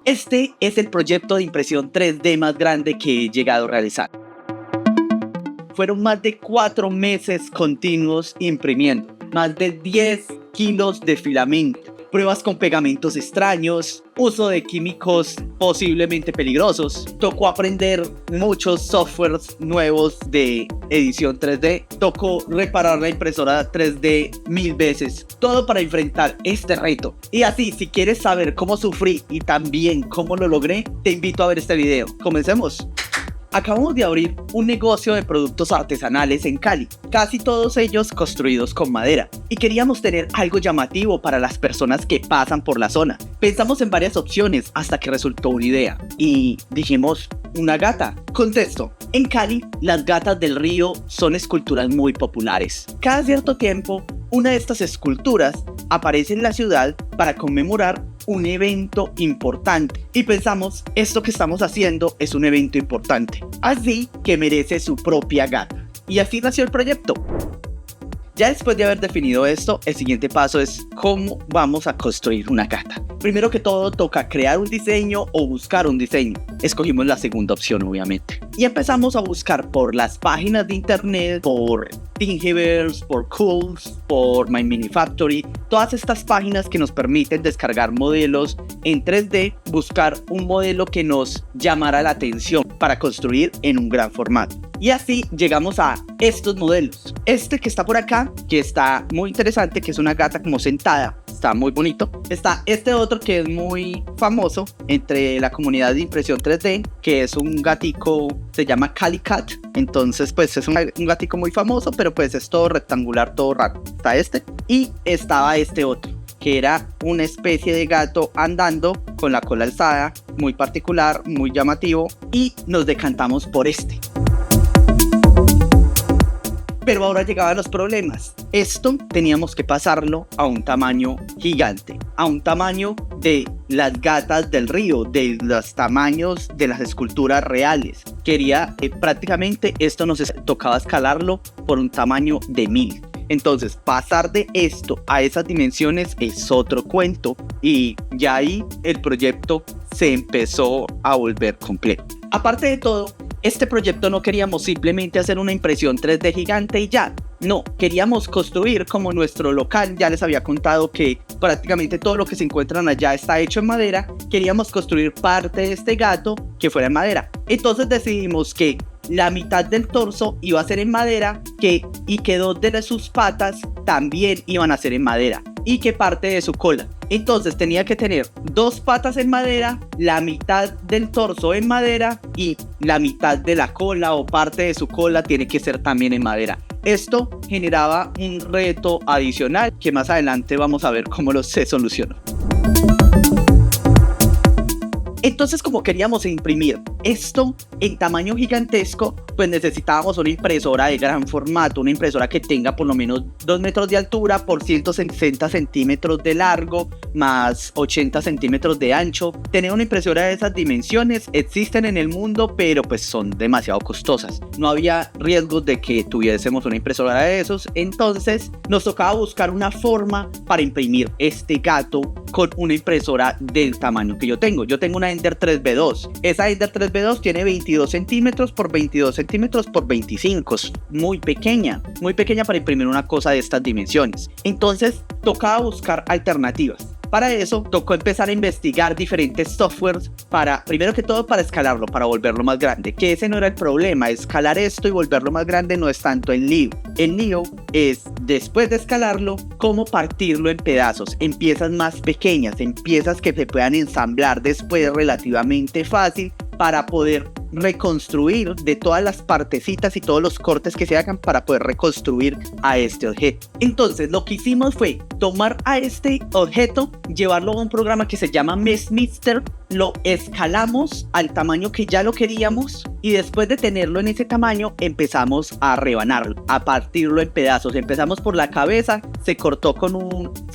Este es el proyecto de impresión 3D más grande que he llegado a realizar. Fueron más de 4 meses continuos imprimiendo, más de 10 kilos de filamento, pruebas con pegamentos extraños, uso de químicos posiblemente peligrosos. Tocó aprender muchos softwares nuevos de edición 3D. Tocó reparar la impresora 3D 1000 veces. Todo para enfrentar este reto. Y así, si quieres saber cómo sufrí y también cómo lo logré, te invito a ver este video. Comencemos. Acabamos de abrir un negocio de productos artesanales en Cali, casi todos ellos construidos con madera, y queríamos tener algo llamativo para las personas que pasan por la zona. Pensamos en varias opciones hasta que resultó una idea, y dijimos, ¿una gata? Contexto: en Cali, las gatas del río son esculturas muy populares. Cada cierto tiempo, una de estas esculturas aparece en la ciudad para conmemorar un evento importante, y pensamos, esto que estamos haciendo es un evento importante, así que merece su propia gata, y así nació el proyecto. Ya después de haber definido esto, el siguiente paso es cómo vamos a construir una gata. Primero que todo, toca crear un diseño o buscar un diseño. Escogimos la segunda opción, obviamente, y empezamos a buscar por las páginas de internet, por Thingiverse, por Cools, por My Mini Factory, todas estas páginas que nos permiten descargar modelos en 3D, buscar un modelo que nos llamara la atención para construir en un gran formato. Y así llegamos a estos modelos. Este que está por acá, que está muy interesante, que es una gata como sentada, está muy bonito. Está este otro que es muy famoso entre la comunidad de impresión 3D, que es un gatico, se llama Cali Cat. Entonces pues es un gatico muy famoso, pero pues es todo rectangular, todo raro. Está este, y estaba este otro, que era una especie de gato andando con la cola alzada, muy particular, muy llamativo, y nos decantamos por este. Pero ahora llegaban los problemas. Esto teníamos que pasarlo a un tamaño gigante, a un tamaño de las gatas del río, de los tamaños de las esculturas reales. Prácticamente esto nos tocaba escalarlo por un tamaño de 1000. Entonces, pasar de esto a esas dimensiones es otro cuento, y ya ahí el proyecto se empezó a volver complejo. Aparte de todo, este proyecto no queríamos simplemente hacer una impresión 3D gigante y ya. No, queríamos construir como nuestro local. Ya les había contado que prácticamente todo lo que se encuentran allá está hecho en madera. Queríamos construir parte de este gato que fuera en madera. Entonces decidimos que la mitad del torso iba a ser en madera, y que 2 de sus patas también iban a ser en madera, y que parte de su cola. Entonces tenía que tener 2 patas en madera, la mitad del torso en madera, y la mitad de la cola o parte de su cola tiene que ser también en madera. Esto generaba un reto adicional que más adelante vamos a ver cómo se solucionó. Entonces, como queríamos imprimir esto en tamaño gigantesco, pues necesitábamos una impresora de gran formato, una impresora que tenga por lo menos 2 metros de altura por 160 centímetros de largo, más 80 centímetros de ancho. Tener una impresora de esas dimensiones existen en el mundo, pero pues son demasiado costosas. No había riesgos de que tuviésemos una impresora de esos, entonces nos tocaba buscar una forma para imprimir este gato con una impresora del tamaño que yo tengo. Yo tengo una Ender 3B2. Esa Ender 3B2 tiene 22 centímetros por 22 centímetros por 25. Muy pequeña para imprimir una cosa de estas dimensiones. Entonces tocaba buscar alternativas. Para eso tocó empezar a investigar diferentes softwares primero que todo para escalarlo, para volverlo más grande, que ese no era el problema. Escalar esto y volverlo más grande no es tanto el lío. El lío es, después de escalarlo, cómo partirlo en pedazos, en piezas más pequeñas, en piezas que se puedan ensamblar después relativamente fácil, para poder reconstruir de todas las partecitas y todos los cortes que se hagan para poder reconstruir a este objeto. Entonces lo que hicimos fue tomar a este objeto, llevarlo a un programa que se llama Meshmister, lo escalamos al tamaño que ya lo queríamos, y después de tenerlo en ese tamaño empezamos a rebanarlo, a partirlo en pedazos. Empezamos por la cabeza, se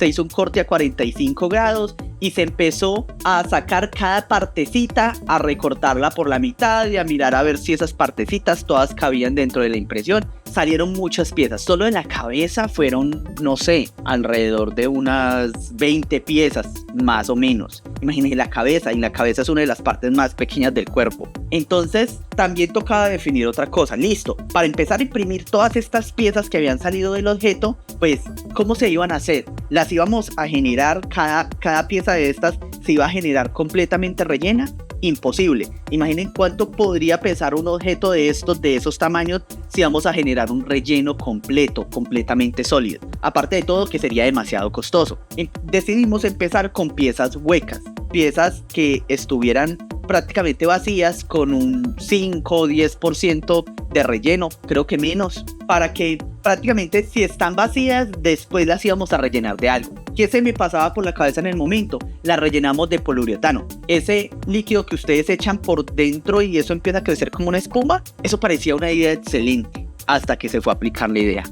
hizo un corte a 45 grados y se empezó a sacar cada partecita, a recortarla por la mitad y a mirar a ver si esas partecitas todas cabían dentro de la impresión. salieron muchas piezas. Solo en la cabeza fueron, no sé, alrededor de unas 20 piezas, más o menos. Imagínense la cabeza, y la cabeza es una de las partes más pequeñas del cuerpo. Entonces, también tocaba definir otra cosa. Listo, para empezar a imprimir todas estas piezas que habían salido del objeto, pues, ¿cómo se iban a hacer? Las íbamos a generar, cada pieza de estas se iba a generar completamente rellena. Imposible. Imaginen cuánto podría pesar un objeto de esos tamaños si vamos a generar un relleno completo, completamente sólido. Aparte de todo, que sería demasiado costoso. Decidimos empezar con piezas huecas, piezas que estuvieran prácticamente vacías con un 5 o 10% de relleno, creo que menos, para que prácticamente si están vacías, después las íbamos a rellenar de algo. ¿Qué se me pasaba por la cabeza en el momento? La rellenamos de poliuretano. Ese líquido que ustedes echan por dentro y eso empieza a crecer como una espuma, eso parecía una idea excelente. Hasta que se fue a aplicar la idea.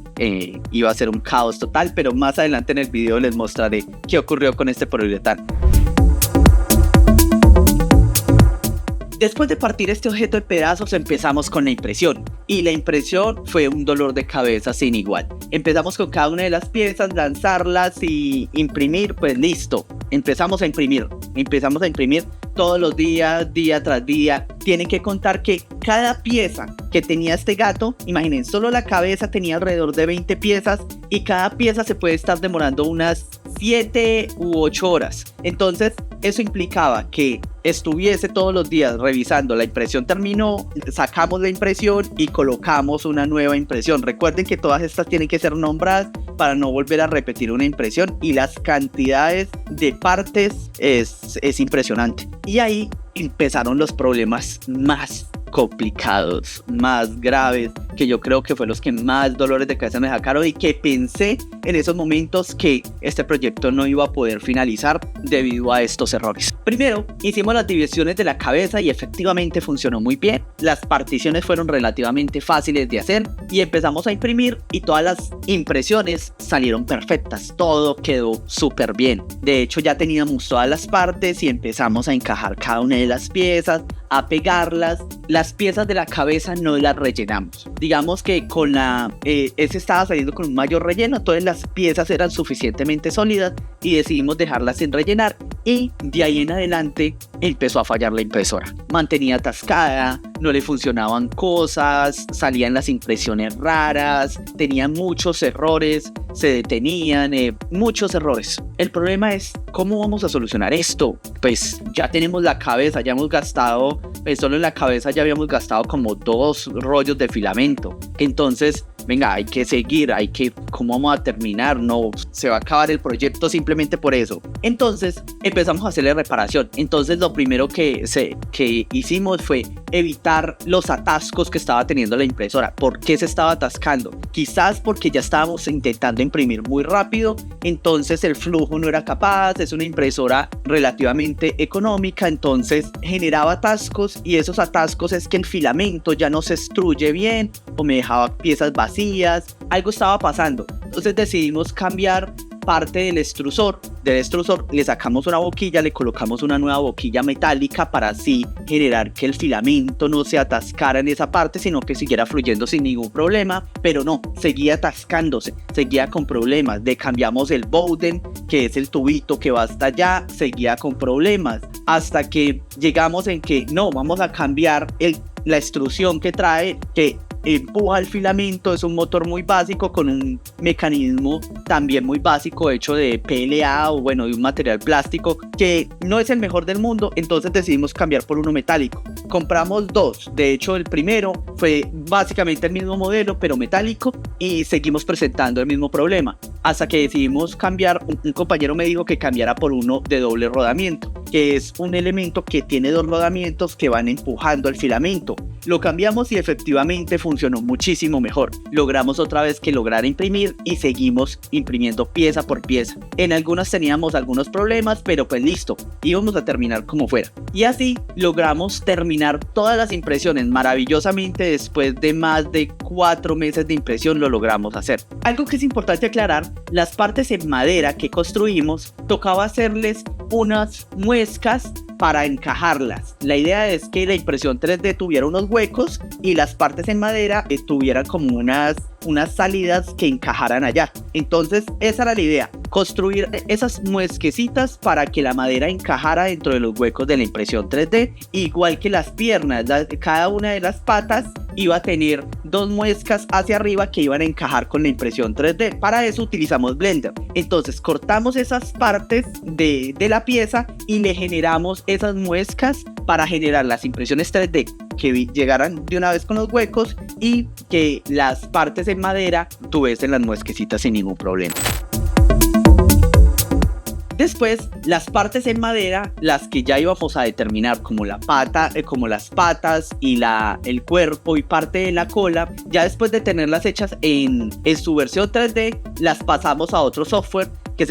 Iba a ser un caos total, pero más adelante en el video les mostraré qué ocurrió con este poliuretano. Después de partir este objeto en pedazos, empezamos con la impresión. Y la impresión fue un dolor de cabeza sin igual. Empezamos con cada una de las piezas, lanzarlas y imprimir, pues listo. Empezamos a imprimir todos los días, día tras día. Tienen que contar que cada pieza que tenía este gato, imaginen, solo la cabeza tenía alrededor de 20 piezas y cada pieza se puede estar demorando unas 7 u 8 horas. Entonces, eso implicaba que estuviese todos los días revisando. La impresión terminó, sacamos la impresión y colocamos una nueva impresión. Recuerden que todas estas tienen que ser nombradas para no volver a repetir una impresión, y las cantidades de partes es impresionante. Y ahí empezaron los problemas más complicados, más graves, que yo creo que fue los que más dolores de cabeza me sacaron y que pensé en esos momentos que este proyecto no iba a poder finalizar debido a estos errores. Primero, hicimos las divisiones de la cabeza y efectivamente funcionó muy bien. Las particiones fueron relativamente fáciles de hacer y empezamos a imprimir y todas las impresiones salieron perfectas. Todo quedó súper bien. De hecho, ya teníamos todas las partes y empezamos a encajar cada una de las piezas, a pegarlas. Las piezas de la cabeza no las rellenamos. Digamos que con ese estaba saliendo con un mayor relleno, entonces las piezas eran suficientemente sólidas y decidimos dejarlas sin rellenar, y de ahí en adelante empezó a fallar la impresora. Mantenía atascada, no le funcionaban cosas, salían las impresiones raras, tenían muchos errores, se detenían, muchos errores. El problema es, ¿cómo vamos a solucionar esto? Pues ya tenemos la cabeza, ya hemos gastado, solo en la cabeza ya habíamos gastado como 2 rollos de filamento. Entonces, venga, hay que seguir, ¿cómo vamos a terminar? No, se va a acabar el proyecto simplemente por eso. Entonces, empezamos a hacerle reparación. Entonces, lo primero que hicimos fue evitar los atascos que estaba teniendo la impresora. ¿Por qué se estaba atascando? Quizás porque ya estábamos intentando imprimir muy rápido, entonces el flujo no era capaz. Es una impresora relativamente económica, entonces generaba atascos, y esos atascos es que el filamento ya no se extruye bien o me dejaba piezas vacías. Algo estaba pasando. Entonces decidimos cambiar parte del extrusor. Del extrusor le sacamos una boquilla, le colocamos una nueva boquilla metálica para así generar que el filamento no se atascara en esa parte, sino que siguiera fluyendo sin ningún problema. Pero no, seguía atascándose, seguía con problemas. Le cambiamos el bowden, que es el tubito que va hasta allá, seguía con problemas, hasta que llegamos en que no, vamos a cambiar la extrusión que trae, que empuja el filamento. Es un motor muy básico con un mecanismo también muy básico hecho de PLA o de un material plástico que no es el mejor del mundo. Entonces decidimos cambiar por uno metálico. Compramos 2, de hecho el primero fue básicamente el mismo modelo pero metálico, y seguimos presentando el mismo problema hasta que decidimos cambiar. Un compañero me dijo que cambiara por uno de doble rodamiento, que es un elemento que tiene 2 rodamientos que van empujando el filamento. Lo cambiamos y efectivamente funcionó muchísimo mejor. Logramos otra vez que lograra imprimir y seguimos imprimiendo pieza por pieza. En algunas teníamos algunos problemas, pero pues listo, íbamos a terminar como fuera. Y así logramos terminar todas las impresiones maravillosamente. Después de más de 4 meses de impresión lo logramos hacer. Algo que es importante aclarar, las partes en madera que construimos tocaba hacerles unas muescas para encajarlas. La idea es que la impresión 3D tuviera unos huecos y las partes en madera tuvieran como unas unas salidas que encajaran allá. Entonces esa era la idea, construir esas muesquecitas para que la madera encajara dentro de los huecos de la impresión 3D, igual que las piernas. Cada una de las patas iba a tener 2 muescas hacia arriba que iban a encajar con la impresión 3D. Para eso utilizamos Blender. Entonces cortamos esas partes de la pieza y le generamos esas muescas para generar las impresiones 3D que llegaran de una vez con los huecos y que las partes en madera tuviesen las muesquecitas sin ningún problema. Después, las partes en madera, las que ya íbamos a determinar como la pata, como las patas y el cuerpo y parte de la cola, ya después de tenerlas hechas en su versión 3D, las pasamos a otro software que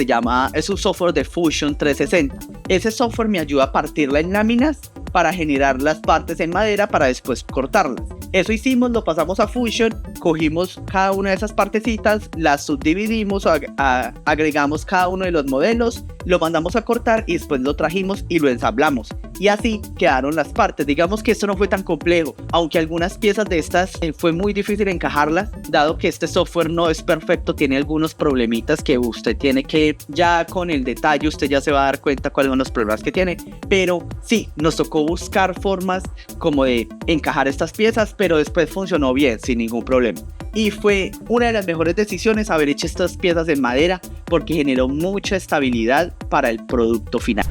es un software de Fusion 360. Ese software me ayuda a partirla en láminas para generar las partes en madera para después cortarlas. Eso hicimos, lo pasamos a Fusion, cogimos cada una de esas partecitas, las subdividimos, agregamos cada uno de los modelos, lo mandamos a cortar y después lo trajimos y lo ensamblamos. Y así quedaron las partes. Digamos que esto no fue tan complejo, aunque algunas piezas de estas fue muy difícil encajarlas, dado que este software no es perfecto, tiene algunos problemitas que usted tiene que, ya con el detalle usted ya se va a dar cuenta cuáles son los problemas que tiene. Pero sí, nos tocó buscar formas como de encajar estas piezas, pero después funcionó bien, sin ningún problema. Y fue una de las mejores decisiones haber hecho estas piezas en madera, porque generó mucha estabilidad para el producto final.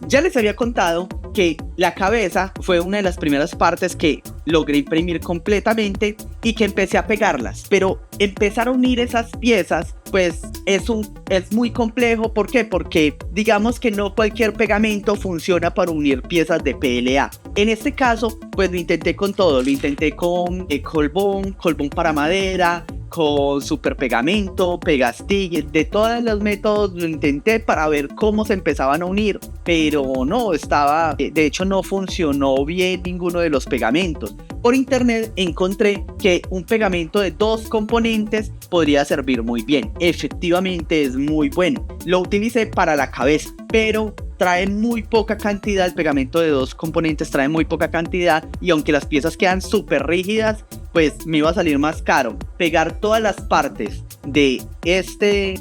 Ya les había contado que la cabeza fue una de las primeras partes que logré imprimir completamente y que empecé a pegarlas, pero empezar a unir esas piezas pues es muy complejo. ¿Por qué? Porque digamos que no cualquier pegamento funciona para unir piezas de PLA. En este caso pues lo intenté con todo, lo intenté con Colbón para madera, con super pegamento, Pegastick, de todos los métodos lo intenté para ver cómo se empezaban a unir, pero no de hecho no funcionó bien ninguno de los pegamentos. Por internet encontré que un pegamento de 2 componentes podría servir muy bien. Efectivamente es muy bueno. Lo utilicé para la cabeza, pero trae muy poca cantidad. El pegamento de 2 componentes trae muy poca cantidad y aunque las piezas quedan súper rígidas, pues me iba a salir más caro pegar todas las partes de este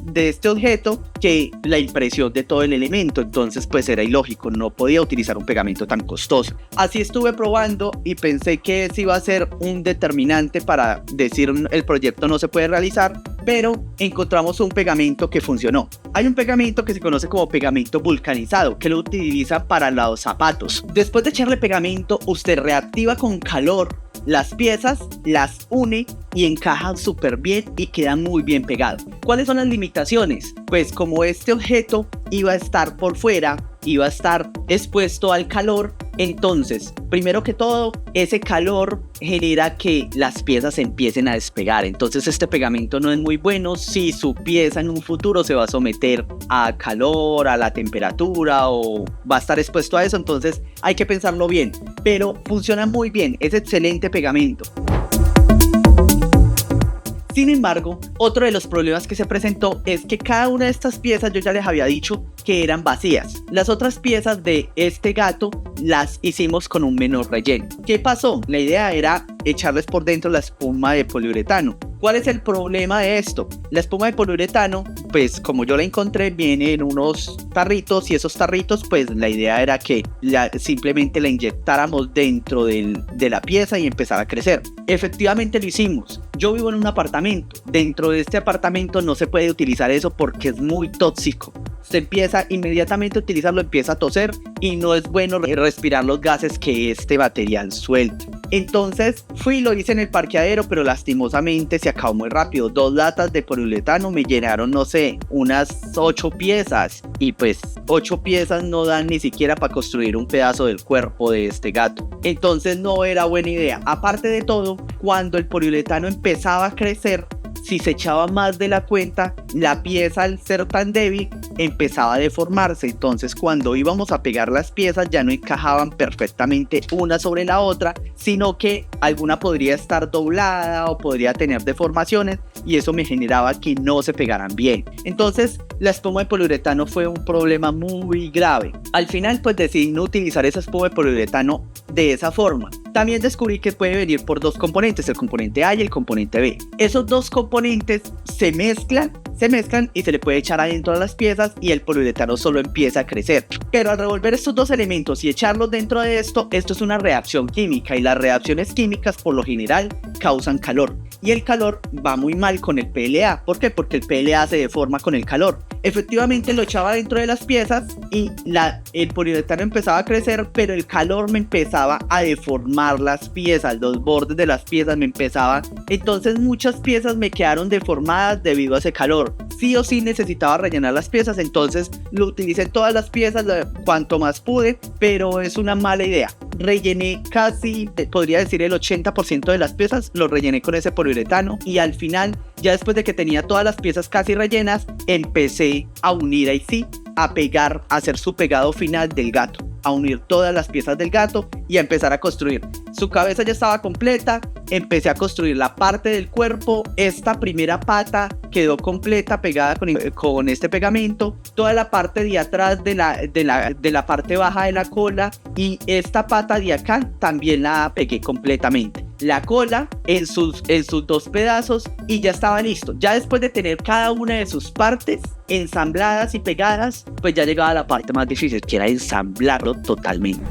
objeto que la impresión de todo el elemento. Entonces pues era ilógico, no podía utilizar un pegamento tan costoso. Así estuve probando y pensé que ese iba a ser un determinante para decir el proyecto no se puede realizar, pero encontramos un pegamento que funcionó. Hay un pegamento que se conoce como pegamento vulcanizado, que lo utiliza para los zapatos. Después de echarle pegamento, usted reactiva con calor las piezas, las une y encajan súper bien y quedan muy bien pegados. ¿Cuáles son las limitaciones? Pues como este objeto iba a estar por fuera, iba a estar expuesto al calor, entonces primero que todo ese calor genera que las piezas empiecen a despegar. Entonces este pegamento no es muy bueno si su pieza en un futuro se va a someter a calor, a la temperatura o va a estar expuesto a eso. Entonces hay que pensarlo bien, pero funciona muy bien, es excelente pegamento. Sin embargo, otro de los problemas que se presentó es que cada una de estas piezas yo ya les había dicho que eran vacías. Las otras piezas de este gato las hicimos con un menor relleno. ¿Qué pasó? La idea era echarles por dentro la espuma de poliuretano. ¿Cuál es el problema de esto? La espuma de poliuretano, pues como yo la encontré, viene en unos tarritos y esos tarritos, pues la idea era que simplemente la inyectáramos dentro de la pieza y empezara a crecer. Efectivamente lo hicimos. Yo vivo en un apartamento. Dentro de este apartamento no se puede utilizar eso porque es muy tóxico. Se empieza inmediatamente a utilizarlo, empieza a toser y no es bueno respirar los gases que este material suelta. Entonces fui y lo hice en el parqueadero, pero lastimosamente se acabó muy rápido. 2 latas de poliuretano me llenaron, no sé, unas 8 piezas. Y pues 8 piezas no dan ni siquiera para construir un pedazo del cuerpo de este gato. Entonces no era buena idea. Aparte de todo, cuando el poliuretano empezaba a crecer, si se echaba más de la cuenta, la pieza al ser tan débil empezaba a deformarse. Entonces cuando íbamos a pegar las piezas ya no encajaban perfectamente una sobre la otra, sino que alguna podría estar doblada o podría tener deformaciones y eso me generaba que no se pegaran bien. Entonces la espuma de poliuretano fue un problema muy grave. Al final pues decidí no utilizar esa espuma de poliuretano de esa forma. También descubrí que puede venir por dos componentes, el componente A y el componente B. Esos dos componentes se mezclan y se le puede echar adentro de las piezas y el poliuretano solo empieza a crecer. Pero al revolver estos dos elementos y echarlos dentro de esto es una reacción química, y las reacciones químicas por lo general causan calor. Y el calor va muy mal con el PLA. ¿Por qué? Porque el PLA se deforma con el calor. Efectivamente lo echaba dentro de las piezas y el poliuretano empezaba a crecer, pero el calor me empezaba a deformar las piezas, los bordes de las piezas me empezaban. Entonces muchas piezas me quedaron deformadas debido a ese calor. Sí o sí necesitaba rellenar las piezas, entonces lo utilicé todas las piezas cuanto más pude, pero es una mala idea. Rellené casi, podría decir el 80% de las piezas, lo rellené con ese poliuretano, y al final, ya después de que tenía todas las piezas casi rellenas, empecé a unir ahí sí, a pegar, a hacer su pegado final del gato, a unir todas las piezas del gato y a empezar a construir. Su cabeza ya estaba completa, empecé a construir la parte del cuerpo. Esta primera pata quedó completa pegada con este pegamento, toda la parte de atrás de la parte baja de la cola, y esta pata de acá también la pegué completamente. La cola en sus dos pedazos y ya estaba listo. Ya después de tener cada una de sus partes ensambladas y pegadas, pues ya llegaba la parte más difícil, que era ensamblarlo totalmente.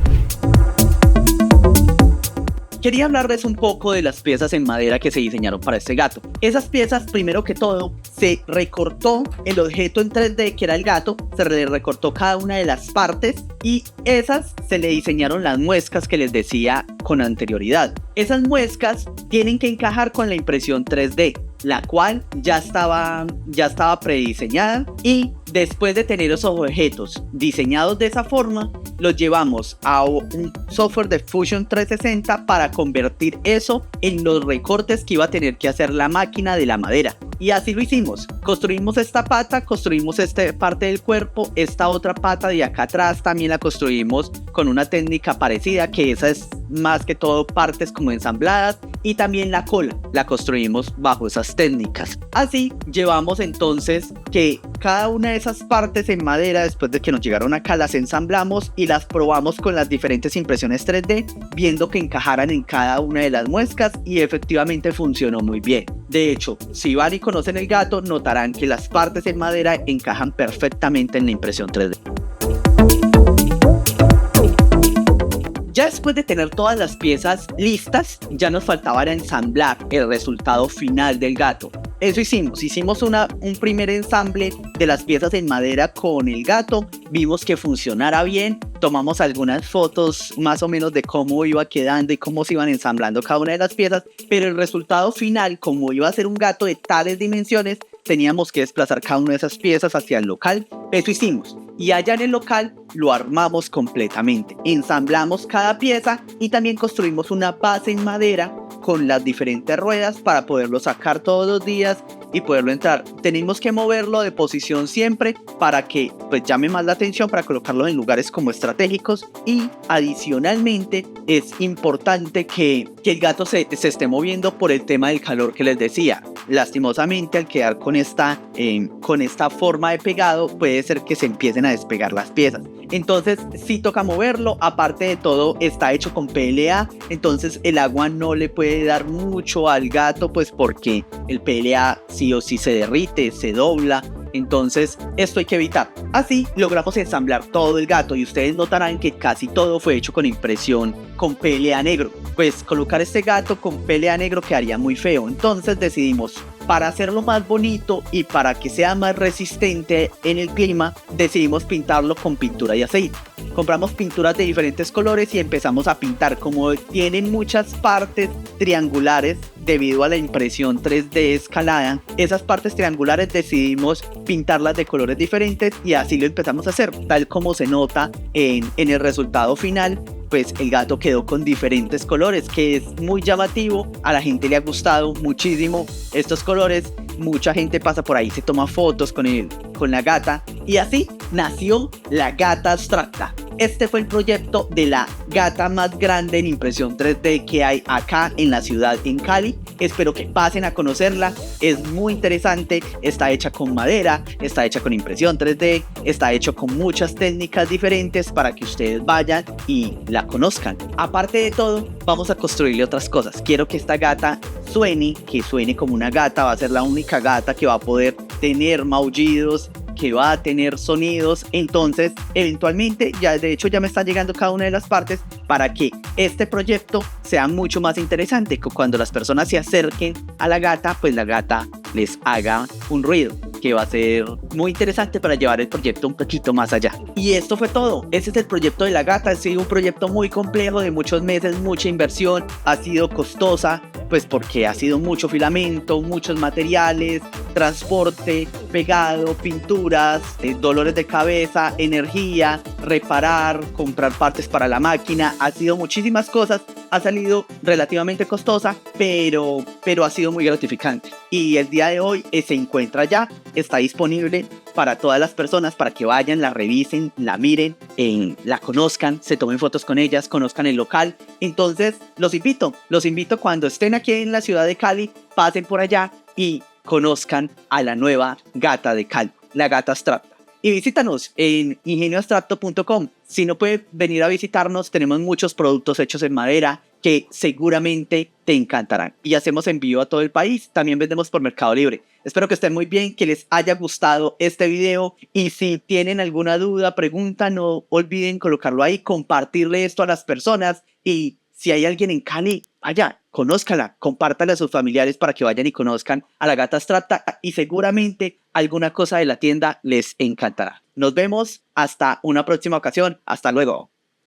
Quería hablarles un poco de las piezas en madera que se diseñaron para este gato. Esas piezas, primero que todo, se recortó el objeto en 3D que era el gato, se le recortó cada una de las partes y esas se le diseñaron las muescas que les decía con anterioridad. Esas muescas tienen que encajar con la impresión 3D, la cual ya estaba prediseñada, y después de tener esos objetos diseñados de esa forma, los llevamos a un software de Fusion 360 para convertir eso en los recortes que iba a tener que hacer la máquina de la madera. Y así lo hicimos. Construimos esta pata, construimos esta parte del cuerpo, esta otra pata de acá atrás también la construimos con una técnica parecida, que esa es más que todo partes como ensambladas, y también la cola la construimos bajo esas técnicas. Así llevamos entonces que cada una de esas partes en madera, después de que nos llegaron acá, las ensamblamos y las probamos con las diferentes impresiones 3D, viendo que encajaran en cada una de las muescas, y efectivamente funcionó muy bien. De hecho, si van y conocen el gato, notarán que las partes en madera encajan perfectamente en la impresión 3D. Ya después de tener todas las piezas listas, ya nos faltaba ensamblar el resultado final del gato. Eso hicimos un primer ensamble de las piezas en madera con el gato, vimos que funcionara bien, tomamos algunas fotos más o menos de cómo iba quedando y cómo se iban ensamblando cada una de las piezas, pero el resultado final, como iba a ser un gato de tales dimensiones, teníamos que desplazar cada una de esas piezas hacia el local. Eso hicimos, y allá en el local lo armamos completamente, ensamblamos cada pieza y también construimos una base en madera con las diferentes ruedas para poderlo sacar todos los días y poderlo entrar. Tenemos que moverlo de posición siempre para que pues llame más la atención, para colocarlo en lugares como estratégicos, y adicionalmente es importante que el gato se esté moviendo por el tema del calor que les decía. Lastimosamente, al quedar con esta forma de pegado, puede ser que se empiecen a despegar las piezas. Entonces sí toca moverlo. Aparte de todo, está hecho con PLA, entonces el agua no le puede dar mucho al gato, pues porque el PLA sí o sí se derrite, se dobla. Entonces esto hay que evitar. Así logramos ensamblar todo el gato, y ustedes notarán que casi todo fue hecho con impresión con PLA negro. Pues colocar este gato con PLA negro quedaría muy feo. Entonces decidimos, para hacerlo más bonito y para que sea más resistente en el clima, decidimos pintarlo con pintura de aceite. Compramos pinturas de diferentes colores y empezamos a pintar. Como tienen muchas partes triangulares debido a la impresión 3D escalada, esas partes triangulares decidimos pintarlas de colores diferentes, y así lo empezamos a hacer, tal como se nota en el resultado final. Pues el gato quedó con diferentes colores, que es muy llamativo. A la gente le ha gustado muchísimo estos colores. Mucha gente pasa por ahí, se toma fotos con la gata, y así nació la gata abstracta. Este fue el proyecto de la gata más grande en impresión 3D que hay acá en la ciudad, en Cali. espero que pasen a conocerla. Es muy interesante, está hecha con madera, está hecha con impresión 3D, está hecho con muchas técnicas diferentes para que ustedes vayan y la conozcan. Aparte de todo, vamos a construirle otras cosas. Quiero que esta gata que suene como una gata, va a ser la única gata que va a poder tener maullidos, que va a tener sonidos. Entonces eventualmente ya de hecho ya me están llegando cada una de las partes para que este proyecto sea mucho más interesante, que cuando las personas se acerquen a la gata, pues la gata les haga un ruido que va a ser muy interesante para llevar el proyecto un poquito más allá. Y esto fue todo. Ese es el proyecto de la gata. Ha sido un proyecto muy complejo, de muchos meses, mucha inversión, ha sido costosa, pues porque ha sido mucho filamento, muchos materiales, transporte, pegado, pinturas, dolores de cabeza, energía, reparar, comprar partes para la máquina. Ha sido muchísimas cosas, ha salido relativamente costosa, pero ha sido muy gratificante. Y el día de hoy se encuentra ya, está disponible para todas las personas, para que vayan, la revisen, la miren, la conozcan, se tomen fotos con ellas, conozcan el local. Entonces los invito cuando estén aquí en la ciudad de Cali, pasen por allá y conozcan a la nueva gata de Cali, la gata abstracta. Y visítanos en ingenioabstracto.com. Si no puedes venir a visitarnos, tenemos muchos productos hechos en madera que seguramente te encantarán. Y hacemos envío a todo el país. También vendemos por Mercado Libre. Espero que estén muy bien, que les haya gustado este video. Y si tienen alguna duda, pregunta, no olviden colocarlo ahí, compartirle esto a las personas. Y si hay alguien en Cali, vaya, conózcala, compártala a sus familiares para que vayan y conozcan a la gata abstracta y seguramente alguna cosa de la tienda les encantará. Nos vemos hasta una próxima ocasión. Hasta luego.